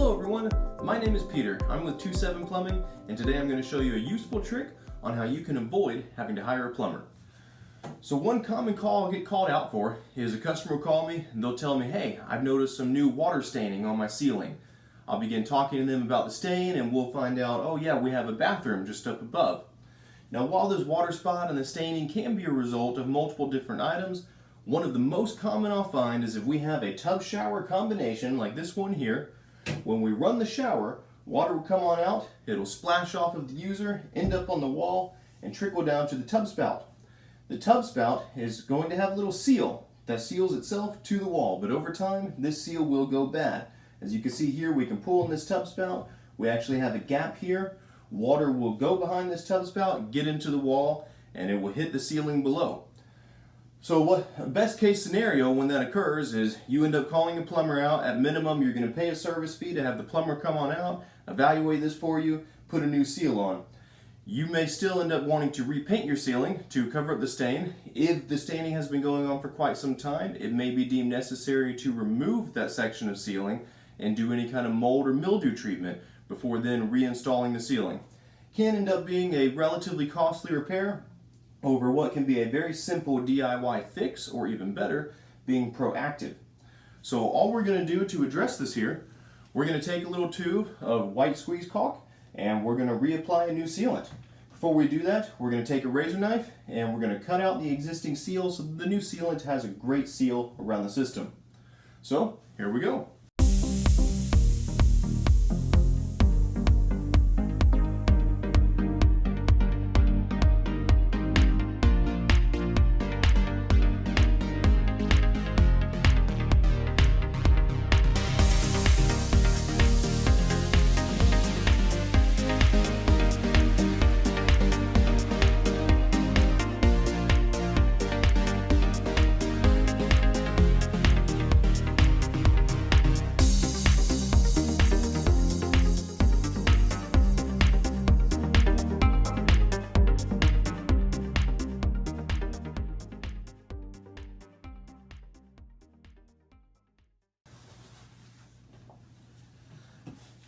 Hello everyone, my name is Peter. I'm with 27 Plumbing, and today I'm going to show you a useful trick on how you can avoid having to hire a plumber. So one common call I'll get called out for is a customer will call me and they'll tell me, hey, I've noticed some new water staining on my ceiling. I'll begin talking to them about the stain and we'll find out, oh yeah, we have a bathroom just up above. Now while this water spot and the staining can be a result of multiple different items, one of the most common I'll find is if we have a tub shower combination like this one here. When we run the shower, water will come on out, it'll splash off of the user, end up on the wall, and trickle down to the tub spout. The tub spout is going to have a little seal that seals itself to the wall, but over time this seal will go bad. As you can see here, we can pull in this tub spout, we actually have a gap here, water will go behind this tub spout, get into the wall, and it will hit the ceiling below. So what best case scenario when that occurs is you end up calling a plumber out. At minimum, you're going to pay a service fee to have the plumber come on out, evaluate this for you, put a new seal on. You may still end up wanting to repaint your ceiling to cover up the stain. If the staining has been going on for quite some time, it may be deemed necessary to remove that section of ceiling and do any kind of mold or mildew treatment before then reinstalling the ceiling. Can end up being a relatively costly repair over what can be a very simple DIY fix, or even better, being proactive. So all we're going to do to address this here, we're going to take a little tube of white squeeze caulk and we're going to reapply a new sealant. Before we do that, we're going to take a razor knife and we're going to cut out the existing seal so the new sealant has a great seal around the system. So here we go.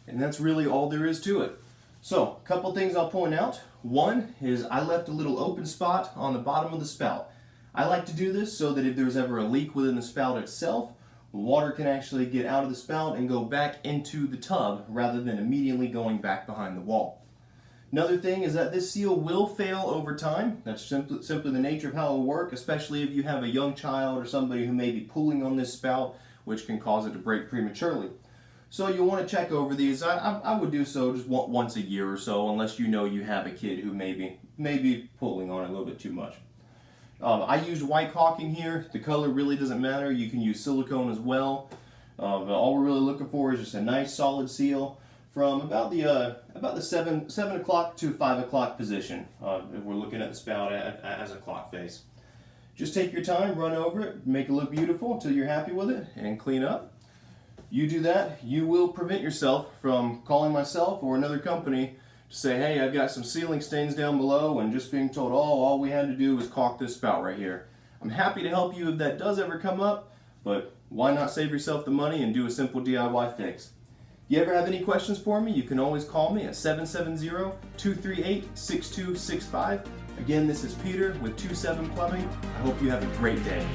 And that's really all there is to it. So, a couple things I'll point out. One is I left a little open spot on the bottom of the spout. I like to do this so that if there's ever a leak within the spout itself, water can actually get out of the spout and go back into the tub rather than immediately going back behind the wall. Another thing is that this seal will fail over time. That's simply the nature of how it will work, especially if you have a young child or somebody who may be pulling on this spout, which can cause it to break prematurely. So you'll want to check over these. I would do so just once a year or so, unless you know you have a kid who may be pulling on it a little bit too much. I used white caulking here. The color really doesn't matter. You can use silicone as well. But all we're really looking for is just a nice solid seal from about the 7 o'clock to 5 o'clock position. If we're looking at the spout as a clock face. Just take your time, run over it, make it look beautiful until you're happy with it, and clean up. You do that, you will prevent yourself from calling myself or another company to say, hey, I've got some ceiling stains down below, and just being told, oh, all we had to do was caulk this spout right here. I'm happy to help you if that does ever come up, but why not save yourself the money and do a simple DIY fix? If you ever have any questions for me, you can always call me at 770-238-6265. Again, this is Peter with 27 Plumbing. I hope you have a great day.